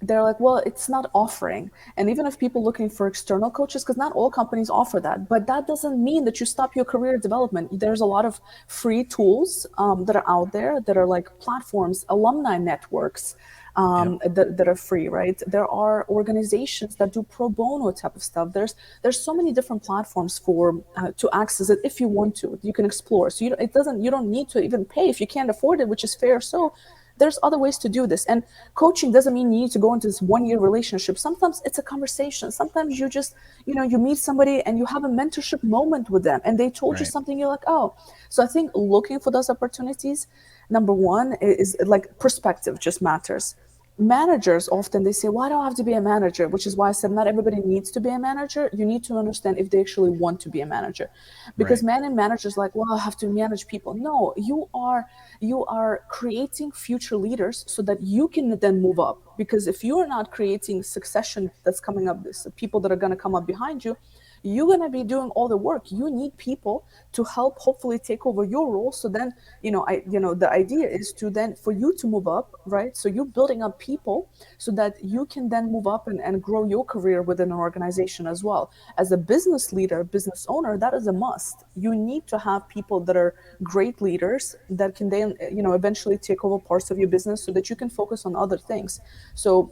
they're like, well, it's not offering. And even if people looking for external coaches, because not all companies offer that, but that doesn't mean that you stop your career development. There's a lot of free tools that are out there that are like platforms, alumni networks, Yep. that are free, right? There are organizations that do pro bono type of stuff. There's so many different platforms for to access it if you want to. You can explore. So you don't need to even pay if you can't afford it, which is fair. So there's other ways to do this. And coaching doesn't mean you need to go into this 1 year relationship. Sometimes it's a conversation. Sometimes you just, you meet somebody and you have a mentorship moment with them and they told you Right. something, you're like, oh. So I think looking for those opportunities, number one is like perspective just matters. Managers often they say, why do I have to be a manager? Which is why I said not everybody needs to be a manager. You need to understand if they actually want to be a manager, because Right. many managers like, well, I have to manage people. No, you are creating future leaders so that you can then move up, because if you're not creating succession that's coming up, this people that are going to come up behind you, you're going to be doing all the work. You need people to help hopefully take over your role. So then, the idea is to then for you to move up, right? So you're building up people so that you can then move up and grow your career within an organization as well. As a business leader, business owner, that is a must. You need to have people that are great leaders that can then, eventually take over parts of your business so that you can focus on other things. So,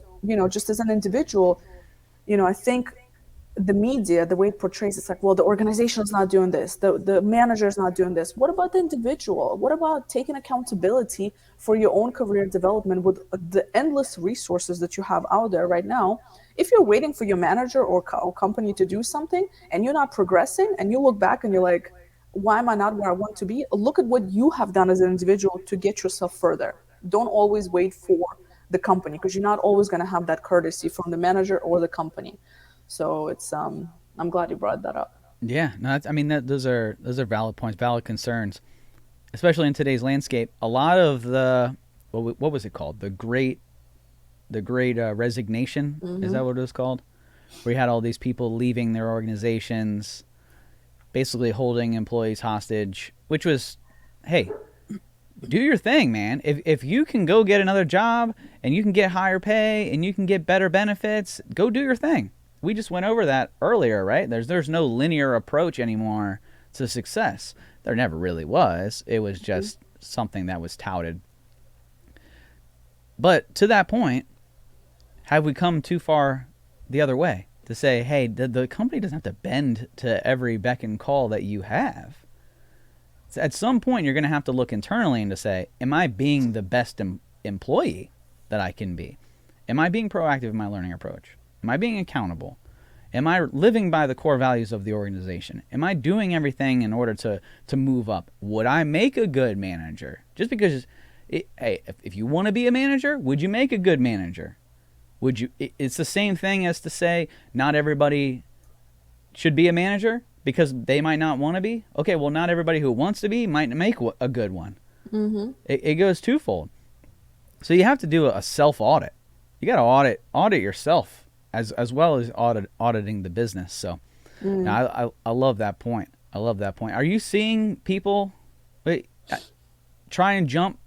just as an individual, I think the media, the way it portrays, it's like, well, the organization is not doing this, the manager is not doing this. What about the individual? What about taking accountability for your own career development with the endless resources that you have out there right now? If you're waiting for your manager or company to do something and you're not progressing, and you look back and you're like, why am I not where I want to be? Look at what you have done as an individual to get yourself further. Don't always wait for the company, because you're not always going to have that courtesy from the manager or the company. So I'm glad you brought that up. Yeah. No, I mean those are valid points, valid concerns, especially in today's landscape. A lot of the what was it called? The great resignation. Is Mm-hmm. that what it was called? Where you had all these people leaving their organizations, basically holding employees hostage, which was, hey, do your thing, man. If you can go get another job and you can get higher pay and you can get better benefits, go do your thing. We just went over that earlier, right? There's no linear approach anymore to success. There never really was. It was just something that was touted. But to that point, have we come too far the other way to say, hey, the company doesn't have to bend to every beck and call that you have? So at some point, you're going to have to look internally and to say, am I being the best employee that I can be? Am I being proactive in my learning approach? Am I being accountable? Am I living by the core values of the organization? Am I doing everything in order to move up? Would I make a good manager? Just because, hey, if you want to be a manager, would you make a good manager? Would you? It's the same thing as to say not everybody should be a manager because they might not want to be. Okay, well, not everybody who wants to be might make a good one. Mm-hmm. It goes twofold. So you have to do a self audit. You got to audit yourself as well as auditing the business. So now I love that point. I love that point. Are you seeing people try and jump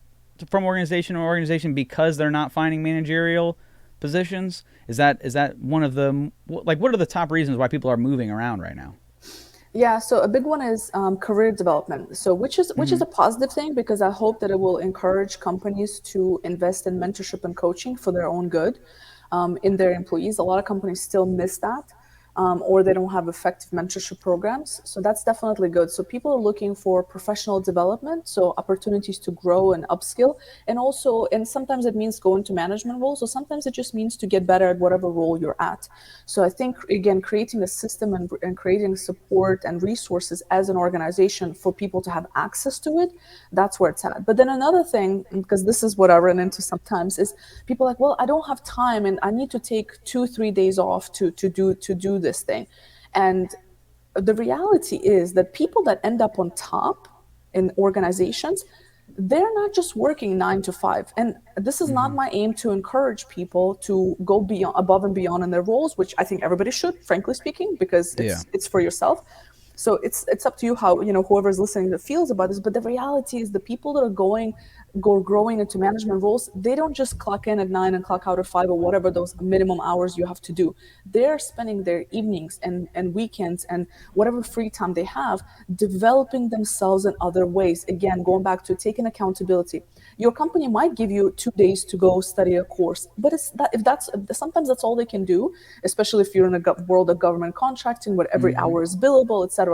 from organization to organization because they're not finding managerial positions? Is that one of the, like, what are the top reasons why people are moving around right now? Yeah, so a big one is career development. So which is Mm-hmm. a positive thing, because I hope that it will encourage companies to invest in mentorship and coaching for their own good. in their employees. A lot of companies still miss that. Or they don't have effective mentorship programs. So that's definitely good. So people are looking for professional development, so opportunities to grow and upskill, and sometimes it means go into management roles, or sometimes it just means to get better at whatever role you're at. So I think, again, creating a system and creating support and resources as an organization for people to have access to it, that's where it's at. But then another thing, because this is what I run into sometimes, is people like, well, I don't have time and I need to take 2-3 days off to do this thing. And the reality is that people that end up on top in organizations, they're not just working 9 to 5. And this is not Mm-hmm. my aim to encourage people to go beyond, above and beyond in their roles, which I think everybody should, frankly speaking, because Yeah. it's for yourself. So it's up to you how, whoever's listening that feels about this. But the reality is the people that are growing into management roles, they don't just clock in at 9 and clock out at 5, or whatever those minimum hours you have to do. They're spending their evenings and weekends and whatever free time they have developing themselves in other ways. Again, going back to taking accountability. Your company might give you 2 days to go study a course, but it's that if that's sometimes that's all they can do, especially if you're in a world of government contracting where every Mm-hmm. hour is billable, etc.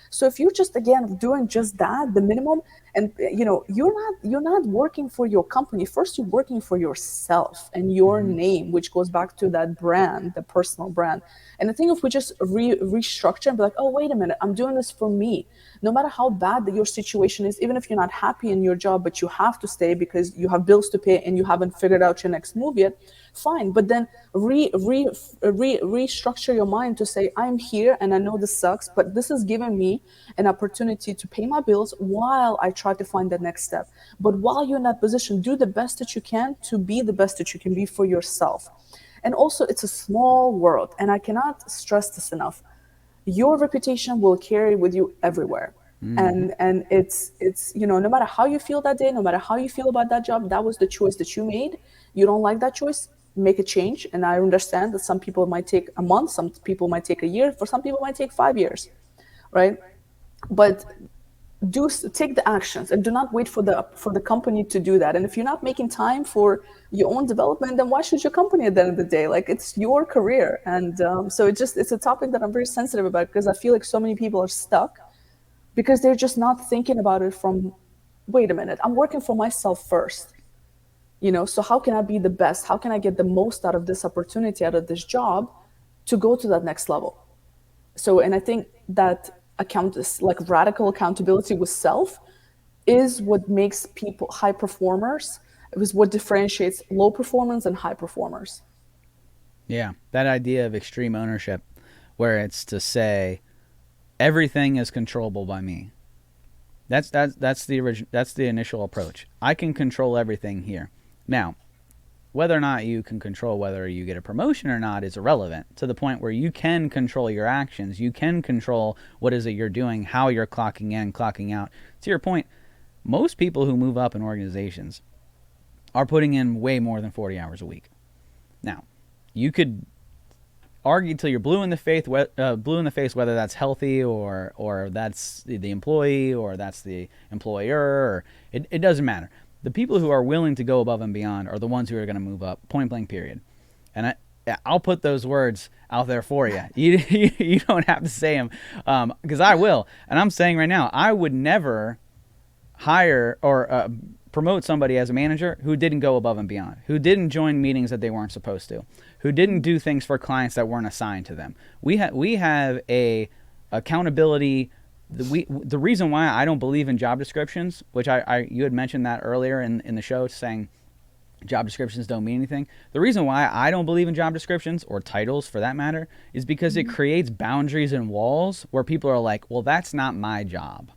So if you're just, again, doing just that, the minimum, and you're not working for your company. First, you're working for yourself and your Mm-hmm. name, which goes back to that brand, the personal brand. And I think if we just restructure and be like, oh, wait a minute, I'm doing this for me. No matter how bad your situation is, even if you're not happy in your job, but you have to stay because you have bills to pay and you haven't figured out your next move yet, fine. But then restructure your mind to say, I'm here and I know this sucks, but this is giving me an opportunity to pay my bills while I try to find the next step. But while you're in that position, do the best that you can to be the best that you can be for yourself. And also, it's a small world, and I cannot stress this enough. Your reputation will carry with you everywhere. Mm-hmm. And it's no matter how you feel that day, no matter how you feel about that job, that was the choice that you made. You don't like that choice, make a change. And I understand that some people might take a month, some people might take a year, for some people it might take 5 years, right? But take the actions and do not wait for the company to do that. And if you're not making time for your own development, then why should your company at the end of the day? Like, it's your career. And so it's a topic that I'm very sensitive about, because I feel like so many people are stuck because they're just not thinking about it from, wait a minute, I'm working for myself first. So how can I be the best? How can I get the most out of this opportunity, out of this job, to go to that next level? So, and I think that like radical accountability with self is what makes people high performers. It was what differentiates low performance and high performers. Yeah. That idea of extreme ownership, where it's to say everything is controllable by me. That's the origin. That's the initial approach. I can control everything here. Now, whether or not you can control whether you get a promotion or not is irrelevant, to the point where you can control your actions. You can control what is it you're doing, how you're clocking in, clocking out. To your point, most people who move up in organizations are putting in way more than 40 hours a week. Now, you could argue till you're blue in the face whether that's healthy or that's the employee or that's the employer. Or it doesn't matter. The people who are willing to go above and beyond are the ones who are going to move up, point blank, period. And I'll put those words out there for you. You don't have to say them, because I will. And I'm saying right now, I would never hire or promote somebody as a manager who didn't go above and beyond, who didn't join meetings that they weren't supposed to, who didn't do things for clients that weren't assigned to them. We have a accountability. The reason why I don't believe in job descriptions, which you had mentioned that earlier in the show, saying job descriptions don't mean anything. The reason why I don't believe in job descriptions, or titles for that matter, is because it creates boundaries and walls where people are like, well, that's not my job.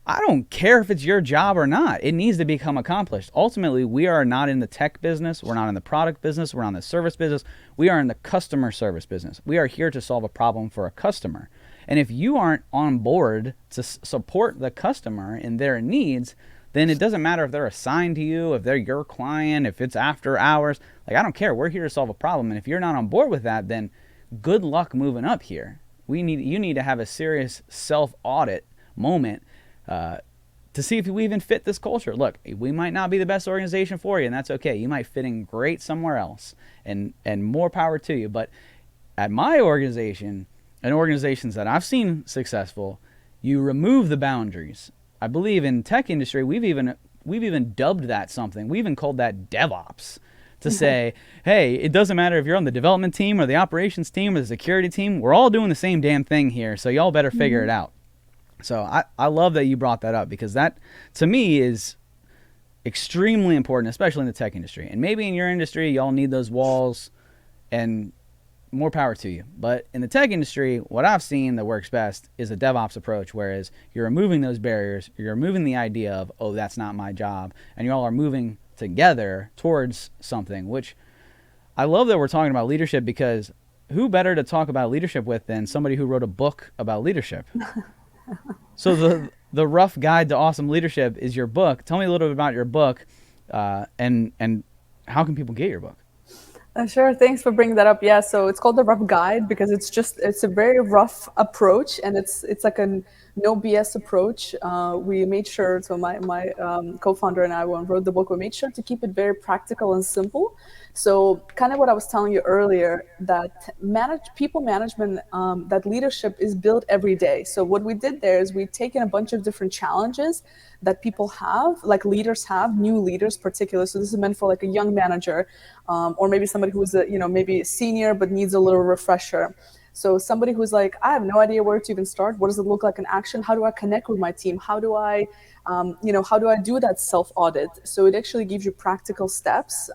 I don't care if it's your job or not. It needs to become accomplished. Ultimately, we are not in the tech business. We're not in the product business. We're not in the service business. We are in the customer service business. We are here to solve a problem for a customer. And if you aren't on board to support the customer in their needs, then it doesn't matter if they're assigned to you, if they're your client, if it's after hours. Like, I don't care. We're here to solve a problem. And if you're not on board with that, then good luck moving up here. You need to have a serious self-audit moment to see if we even fit this culture. Look, we might not be the best organization for you, and that's okay. You might fit in great somewhere else, and more power to you. But at my organization and organizations that I've seen successful, you remove the boundaries. I believe in tech industry, we've even dubbed that something. We even called that DevOps, to say, hey, it doesn't matter if you're on the development team or the operations team or the security team. We're all doing the same damn thing here, so y'all better figure it out. So I love that you brought that up, because that, to me, is extremely important, especially in the tech industry. And maybe in your industry, y'all need those walls, and more power to you. But in the tech industry, what I've seen that works best is a DevOps approach, whereas you're removing those barriers, you're removing the idea of, oh, that's not my job, and y'all are moving together towards something, which I love that we're talking about leadership, because who better to talk about leadership with than somebody who wrote a book about leadership? So the Rough Guide to Awesome Leadership is your book. Tell me a little bit about your book, and how can people get your book? Sure. Thanks for bringing that up. Yeah. So it's called the Rough Guide because it's a very rough approach, and it's like a no BS approach. We made sure, so my co-founder and I, when we wrote the book, we made sure to keep it very practical and simple. So kind of what I was telling you earlier, that people management, that leadership is built every day. So what we did there is we've taken a bunch of different challenges that people have, like leaders have, new leaders particularly. So this is meant for like a young manager, or maybe somebody who's maybe senior but needs a little refresher. So somebody who's like, I have no idea where to even start. What does it look like in action? How do I connect with my team? How do I do that self-audit? So it actually gives you practical steps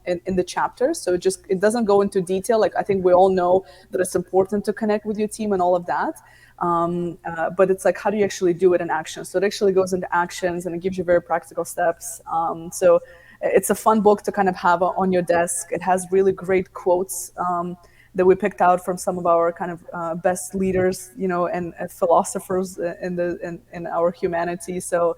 in the chapter. So it doesn't go into detail. Like, I think we all know that it's important to connect with your team and all of that. But it's like, how do you actually do it in action? So it actually goes into actions, and it gives you very practical steps. So it's a fun book to kind of have on your desk. It has really great quotes that we picked out from some of our kind of best leaders, and philosophers in our humanity. So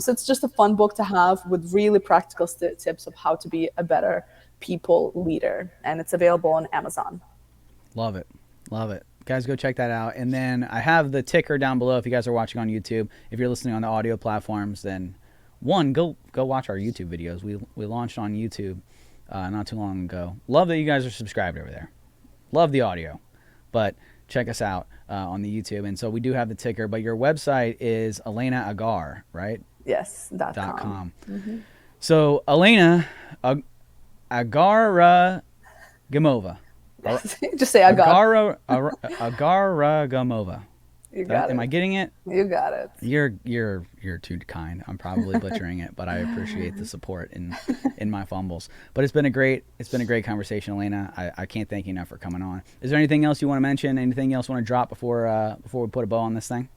it's just a fun book to have with really practical tips of how to be a better people leader. And it's available on Amazon. Love it. Love it. Guys, go check that out. And then I have the ticker down below if you guys are watching on YouTube. If you're listening on the audio platforms, then go watch our YouTube videos. We launched on YouTube not too long ago. Love that you guys are subscribed over there. Love the audio, but check us out on the YouTube. And so we do have the ticker, but your website is Elena Agar, right? Yes, .com. Mm-hmm. So Elena Agaragimova. Just say Agar. Agaragimova. You got it. Am I getting it? You got it. You're too kind. I'm probably butchering it, but I appreciate the support in my fumbles. But it's been a great conversation, Elena. I can't thank you enough for coming on. Is there anything else you want to mention? Anything else you want to drop before we put a bow on this thing?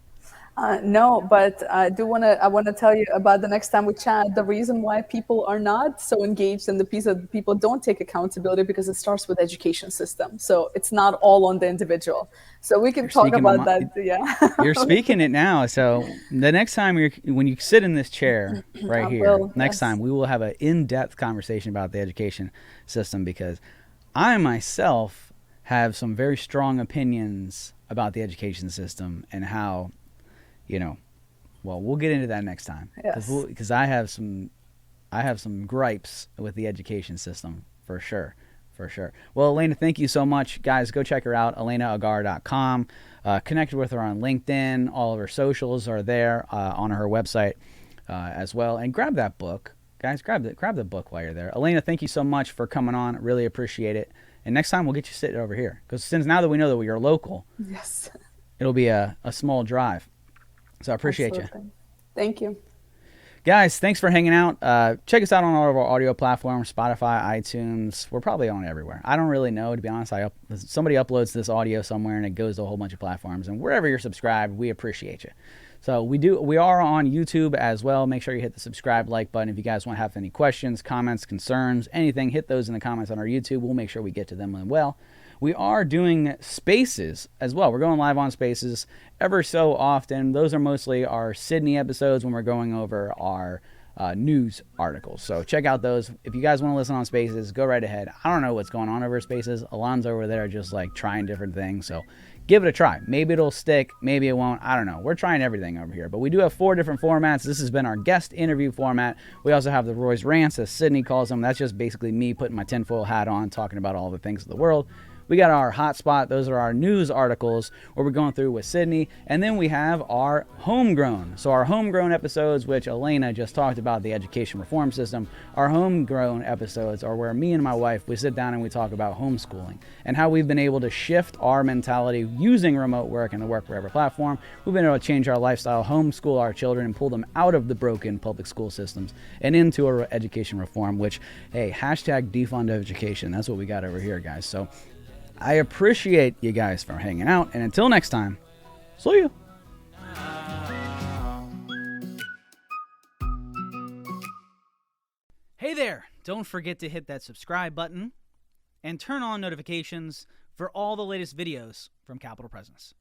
No, but I want to tell you about the next time we chat, the reason why people are not so engaged and the piece of people don't take accountability, because it starts with education system. So it's not all on the individual. So we can talk about that. Yeah. You're speaking it now. So the next time when you sit in this chair right here, next time we will have an in-depth conversation about the education system, because I myself have some very strong opinions about the education system and how, we'll get into that next time. Yes. Because I have some gripes with the education system for sure. Well, Elena, thank you so much. Guys, go check her out, ElenaAgar.com. Connect with her on LinkedIn. All of her socials are there on her website as well. And grab that book. Guys, grab the book while you're there. Elena, thank you so much for coming on. Really appreciate it. And next time we'll get you sitting over here, because since now that we know that we are local, yes, it'll be a small drive. So I appreciate Absolutely. you. Thank you. Guys, thanks for hanging out. Check us out on all of our audio platforms, Spotify, iTunes. We're probably on everywhere. I don't really know, to be honest. Somebody uploads this audio somewhere and it goes to a whole bunch of platforms. And wherever you're subscribed, we appreciate you. So we are on YouTube as well. Make sure you hit the subscribe, like button. If you guys want to have any questions, comments, concerns, anything, hit those in the comments on our YouTube. We'll make sure we get to them as well. We are doing Spaces as well. We're going live on Spaces ever so often. Those are mostly our Sydney episodes when we're going over our news articles. So check out those. If you guys want to listen on Spaces, go right ahead. I don't know what's going on over Spaces. Alon's over there just like trying different things. So give it a try. Maybe it'll stick, maybe it won't. I don't know. We're trying everything over here. But we do have 4 different formats. This has been our guest interview format. We also have the Roy's Rants, as Sydney calls them. That's just basically me putting my tinfoil hat on, talking about all the things of the world. We got our hotspot. Those are our news articles where we're going through with Sydney. And then we have our homegrown. So our homegrown episodes, which Elena just talked about, the education reform system. Our homegrown episodes are where me and my wife, we sit down and we talk about homeschooling and how we've been able to shift our mentality using remote work and the Work Wherever platform. We've been able to change our lifestyle, homeschool our children, and pull them out of the broken public school systems and into a education reform, which, hey, hashtag defund education. That's what we got over here, guys. So I appreciate you guys for hanging out, and until next time, see you. Hey there, don't forget to hit that subscribe button and turn on notifications for all the latest videos from Capital Presence.